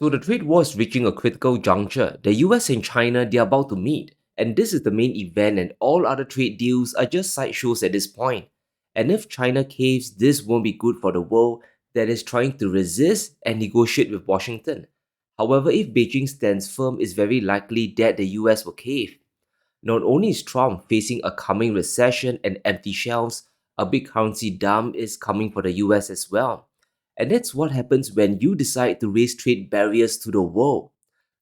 So the trade war is reaching a critical juncture. The US and China, they are about to meet. And this is the main event, and all other trade deals are just sideshows at this point. And if China caves, this won't be good for the world that is trying to resist and negotiate with Washington. However, if Beijing stands firm, it's very likely that the US will cave. Not only is Trump facing a coming recession and empty shelves, a big currency dump is coming for the US as well. And that's what happens when you decide to raise trade barriers to the world.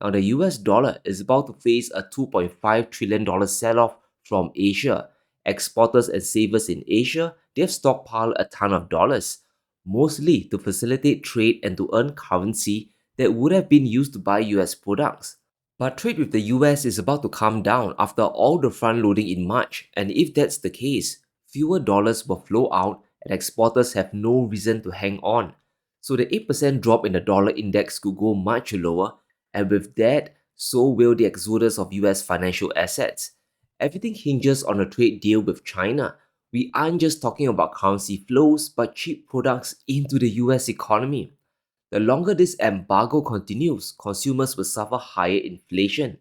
Now, the US dollar is about to face a $2.5 trillion sell off from Asia. Exporters and savers in Asia, they have stockpiled a ton of dollars, mostly to facilitate trade and to earn currency that would have been used to buy US products. But trade with the US is about to calm down after all the front loading in March, and if that's the case, fewer dollars will flow out and exporters have no reason to hang on. So the 8% drop in the dollar index could go much lower, and with that, so will the exodus of US financial assets. Everything hinges on a trade deal with China. We aren't just talking about currency flows, but cheap products into the US economy. The longer this embargo continues, consumers will suffer higher inflation,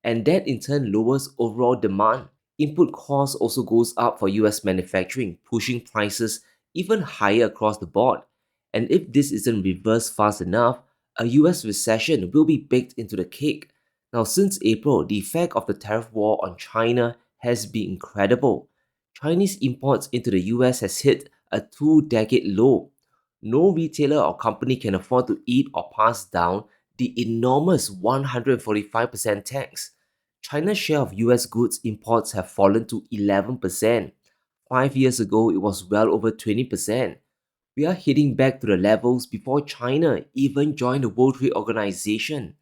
and that in turn lowers overall demand. Input costs also goes up for US manufacturing, pushing prices even higher across the board. And if this isn't reversed fast enough, a US recession will be baked into the cake. Now, since April, the effect of the tariff war on China has been incredible. Chinese imports into the US has hit a two-decade low. No retailer or company can afford to eat or pass down the enormous 145% tax. China's share of US goods imports have fallen to 11%. 5 years ago, it was well over 20%. We are heading back to the levels before China even joined the World Trade Organization.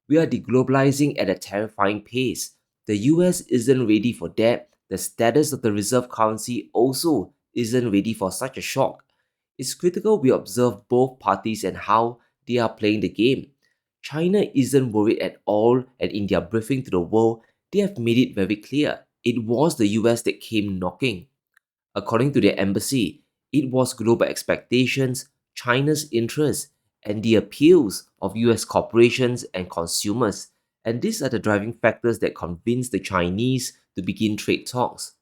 We are deglobalizing at a terrifying pace. The US isn't ready for that. The status of the reserve currency also isn't ready for such a shock. It's critical we observe both parties and how they are playing the game. China isn't worried at all, and in their briefing to the world, they have made it very clear it was the US that came knocking. According to their embassy, it was global expectations, China's interests, and the appeals of US corporations and consumers. And these are the driving factors that convinced the Chinese to begin trade talks.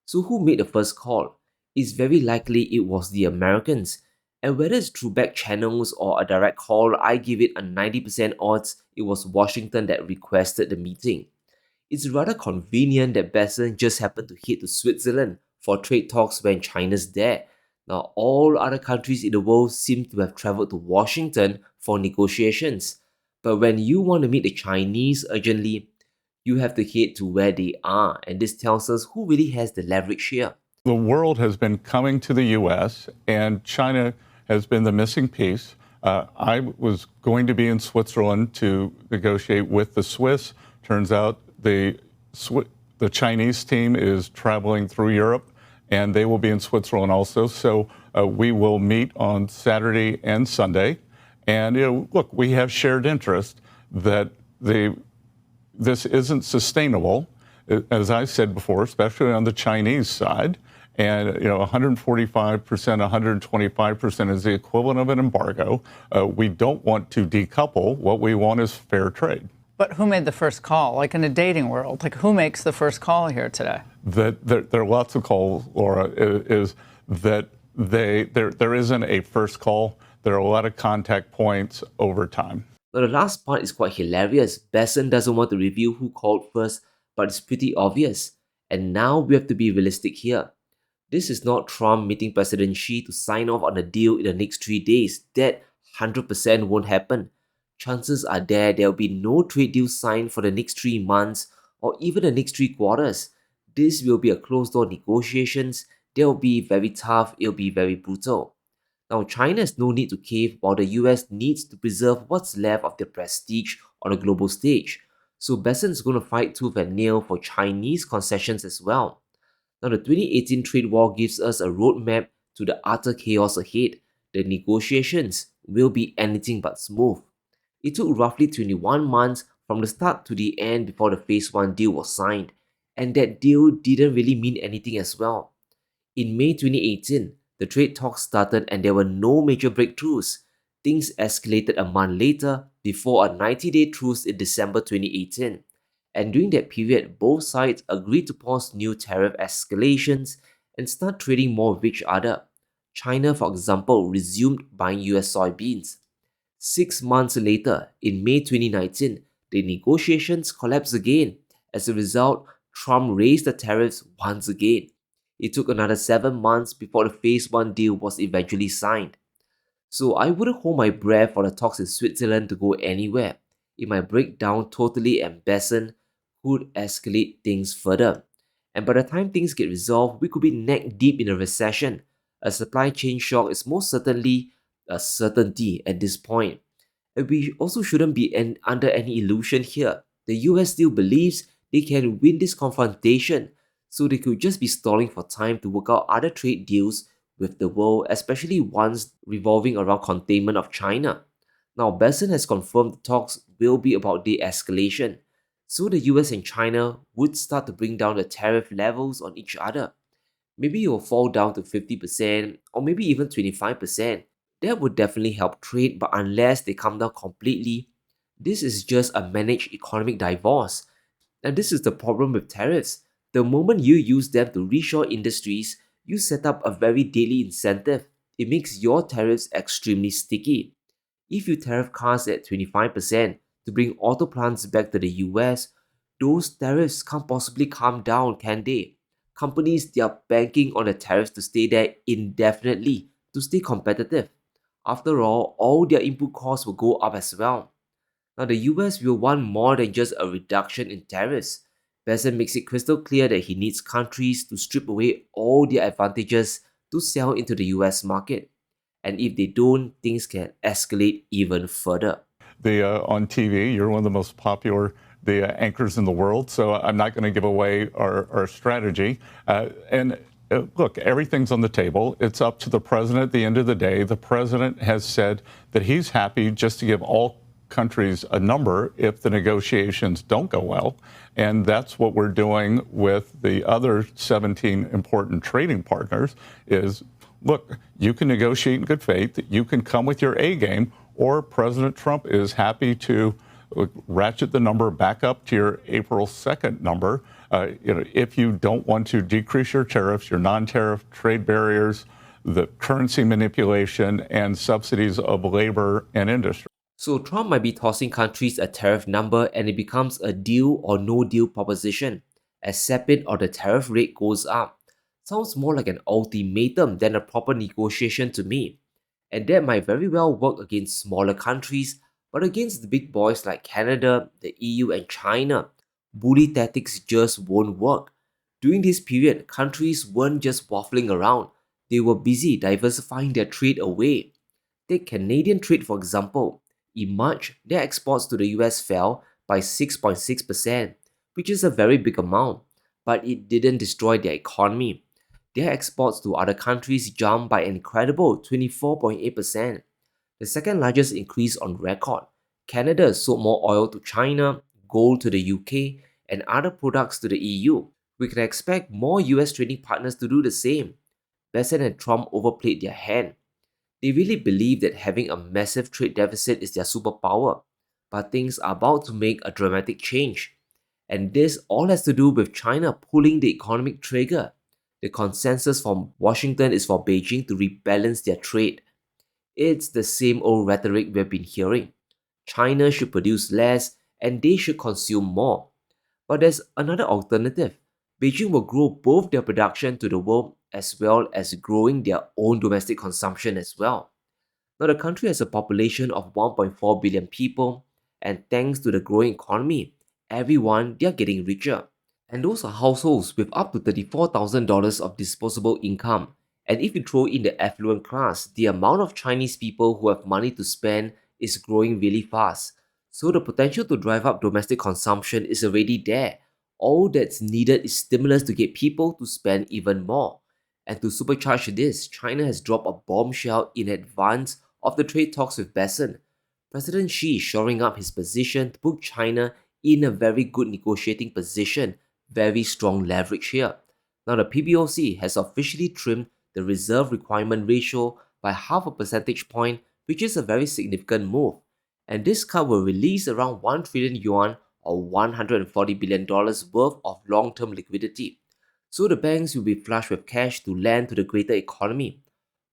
So, who made the first call? It's very likely it was the Americans. And whether it's through back channels or a direct call, I give it a 90% odds it was Washington that requested the meeting. It's rather convenient that Bessent just happened to head to Switzerland for trade talks when China's there. Now, all other countries in the world seem to have traveled to Washington for negotiations. But when you want to meet the Chinese urgently, you have to head to where they are, and this tells us who really has the leverage here. The world has been coming to the U.S., and China has been the missing piece. I was going to be in Switzerland to negotiate with the Swiss. Turns out the Chinese team is traveling through Europe, and they will be in Switzerland also. So we will meet on Saturday and Sunday. And look, we have shared interest that this isn't sustainable, as I said before, especially on the Chinese side. And 145%, 125% is the equivalent of an embargo. We don't want to decouple. What we want is fair trade. But who made the first call? Like in a dating world, like who makes the first call here today? There are lots of calls, Laura. Is that there isn't a first call. There are a lot of contact points over time. Now, the last part is quite hilarious. Bessent doesn't want to reveal who called first, but it's pretty obvious. And now we have to be realistic here. This is not Trump meeting President Xi to sign off on a deal in the next 3 days. That 100% won't happen. Chances are there will be no trade deal signed for the next 3 months or even the next 3 quarters. This will be a closed door negotiations. They'll be very tough. It'll be very brutal. Now, China has no need to cave while the US needs to preserve what's left of their prestige on a global stage. So Bessent is going to fight tooth and nail for Chinese concessions as well. Now, the 2018 trade war gives us a roadmap to the utter chaos ahead. The negotiations will be anything but smooth. It took roughly 21 months from the start to the end before the Phase 1 deal was signed, and that deal didn't really mean anything as well. In May 2018, the trade talks started and there were no major breakthroughs. things escalated a month later before a 90-day truce in December 2018. And during that period, both sides agreed to pause new tariff escalations and start trading more with each other. China, for example, resumed buying US soybeans. 6 months later, in May 2019, the negotiations collapsed again. As a result, Trump raised the tariffs once again. It took another 7 months before the Phase 1 deal was eventually signed. So I wouldn't hold my breath for the talks in Switzerland to go anywhere. It might break down totally and Bessent could escalate things further. And by the time things get resolved, we could be neck deep in a recession. A supply chain shock is most certainly a certainty at this point. And we also shouldn't be under any illusion here. The US still believes they can win this confrontation, so they could just be stalling for time to work out other trade deals with the world, especially ones revolving around containment of China. Now, Bessent has confirmed the talks will be about de-escalation, so the US and China would start to bring down the tariff levels on each other. Maybe it will fall down to 50% or maybe even 25%. That would definitely help trade, but unless they come down completely, this is just a managed economic divorce. And this is the problem with tariffs. The moment you use them to reshore industries, you set up a very daily incentive. It makes your tariffs extremely sticky. If you tariff cars at 25% to bring auto plants back to the US, those tariffs can't possibly come down, can they? Companies, they are banking on the tariffs to stay there indefinitely to stay competitive. After all their input costs will go up as well. Now, the US will want more than just a reduction in tariffs. Bessent makes it crystal clear that he needs countries to strip away all their advantages to sell into the US market. And if they don't, things can escalate even further. On TV, you're one of the most popular anchors in the world, so I'm not going to give away our strategy. Look, everything's on the table. It's up to the president at the end of the day. The president has said that he's happy just to give all countries a number if the negotiations don't go well. And that's what we're doing with the other 17 important trading partners is, look, you can negotiate in good faith, you can come with your A game, or President Trump is happy to ratchet the number back up to your April 2nd number. If you don't want to decrease your tariffs, your non-tariff trade barriers, the currency manipulation, and subsidies of labor and industry. So Trump might be tossing countries a tariff number and it becomes a deal or no deal proposition. Accept it or the tariff rate goes up. Sounds more like an ultimatum than a proper negotiation to me. And that might very well work against smaller countries, but against the big boys like Canada, the EU, and China, bully tactics just won't work. During this period, countries weren't just waffling around, they were busy diversifying their trade away. Take Canadian trade for example. In March, their exports to the US fell by 6.6%, which is a very big amount, but it didn't destroy their economy. Their exports to other countries jumped by an incredible 24.8%, the second largest increase on record. Canada sold more oil to China, gold to the UK, and other products to the EU. We can expect more US trading partners to do the same. Bessent and Trump overplayed their hand. They really believe that having a massive trade deficit is their superpower, but things are about to make a dramatic change. And this all has to do with China pulling the economic trigger. The consensus from Washington is for Beijing to rebalance their trade. It's the same old rhetoric we've been hearing. China should produce less and they should consume more. But there's another alternative. Beijing will grow both their production to the world as well as growing their own domestic consumption as well. Now, the country has a population of 1.4 billion people, and thanks to the growing economy, everyone, they are getting richer. And those are households with up to $34,000 of disposable income. And if you throw in the affluent class, the amount of Chinese people who have money to spend is growing really fast. So the potential to drive up domestic consumption is already there. All that's needed is stimulus to get people to spend even more. And to supercharge this, China has dropped a bombshell in advance of the trade talks with Bessent. President Xi is shoring up his position to put China in a very good negotiating position, very strong leverage here. Now the PBOC has officially trimmed the reserve requirement ratio by half a percentage point which is a very significant move. And this cut will release around 1 trillion yuan or $140 billion worth of long-term liquidity. So the banks will be flush with cash to lend to the greater economy.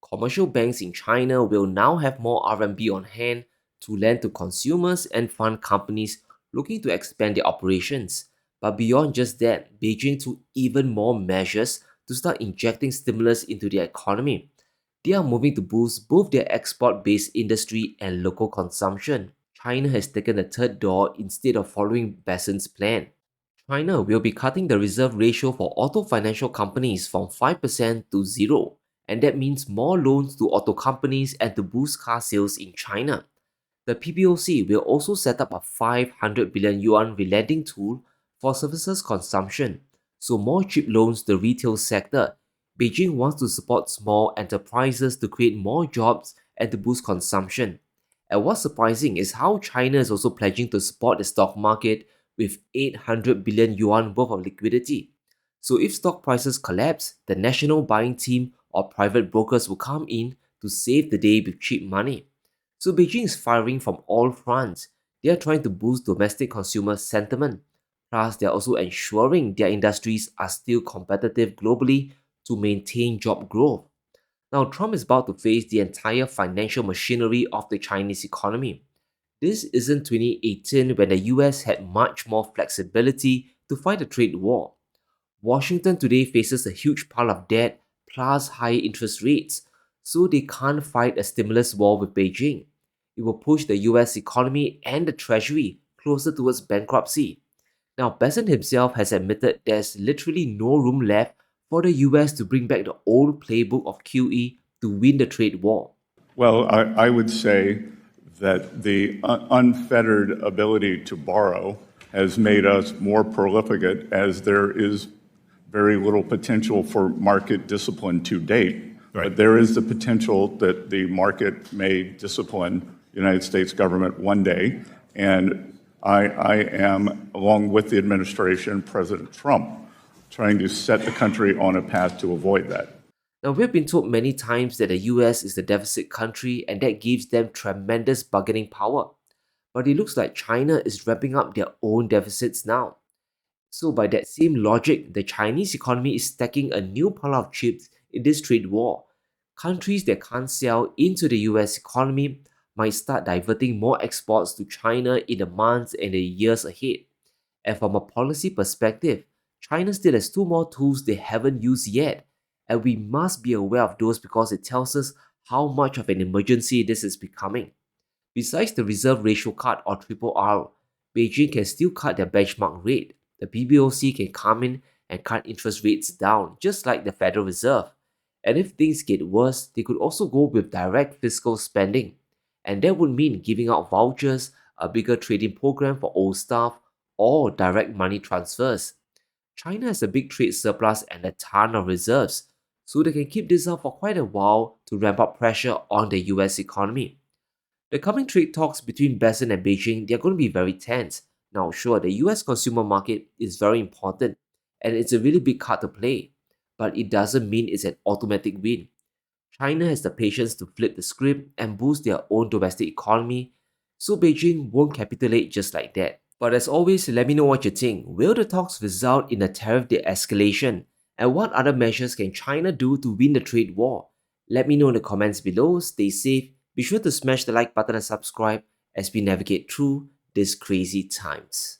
Commercial banks in China will now have more RMB on hand to lend to consumers and fund companies looking to expand their operations. But beyond just that, Beijing took even more measures to start injecting stimulus into their economy. They are moving to boost both their export-based industry and local consumption. China has taken the third door instead of following Bessent's plan. China will be cutting the reserve ratio for auto financial companies from 5% to 0, and that means more loans to auto companies and to boost car sales in China. The PBOC will also set up a 500 billion yuan relending tool for services consumption, so more cheap loans to the retail sector. Beijing wants to support small enterprises to create more jobs and to boost consumption. And what's surprising is how China is also pledging to support the stock market with 800 billion yuan worth of liquidity. So if stock prices collapse, the national buying team or private brokers will come in to save the day with cheap money. So Beijing is firing from all fronts. They are trying to boost domestic consumer sentiment. Plus, they are also ensuring their industries are still competitive globally to maintain job growth. Now, Trump is about to face the entire financial machinery of the Chinese economy. This isn't 2018 when the US had much more flexibility to fight a trade war. Washington today faces a huge pile of debt plus high interest rates, so they can't fight a stimulus war with Beijing. It will push the US economy and the Treasury closer towards bankruptcy. Now, Bessent himself has admitted there's literally no room left for the US to bring back the old playbook of QE to win the trade war. Well, I would say that the unfettered ability to borrow has made us more prolific as there is very little potential for market discipline to date. Right. But there is the potential that the market may discipline the United States government one day. And I am, along with the administration, President Trump, trying to set the country on a path to avoid that. Now, we've been told many times that the US is the deficit country and that gives them tremendous bargaining power. But it looks like China is ramping up their own deficits now. So, by that same logic, the Chinese economy is stacking a new pile of chips in this trade war. Countries that can't sell into the US economy might start diverting more exports to China in the months and the years ahead. And from a policy perspective, China still has two more tools they haven't used yet, and we must be aware of those because it tells us how much of an emergency this is becoming. Besides the reserve ratio cut or triple R, Beijing can still cut their benchmark rate. The PBOC can come in and cut interest rates down, just like the Federal Reserve. And if things get worse, they could also go with direct fiscal spending. And that would mean giving out vouchers, a bigger trading program for old staff, or direct money transfers. China has a big trade surplus and a ton of reserves, so they can keep this up for quite a while to ramp up pressure on the US economy. The coming trade talks between Bessent and Beijing, they're going to be very tense. Now, sure, the US consumer market is very important and it's a really big card to play, but it doesn't mean it's an automatic win. China has the patience to flip the script and boost their own domestic economy, so Beijing won't capitulate just like that. But as always, let me know what you think. Will the talks result in a tariff de-escalation? And what other measures can China do to win the trade war? Let me know in the comments below. Stay safe. Be sure to smash the like button and subscribe as we navigate through these crazy times.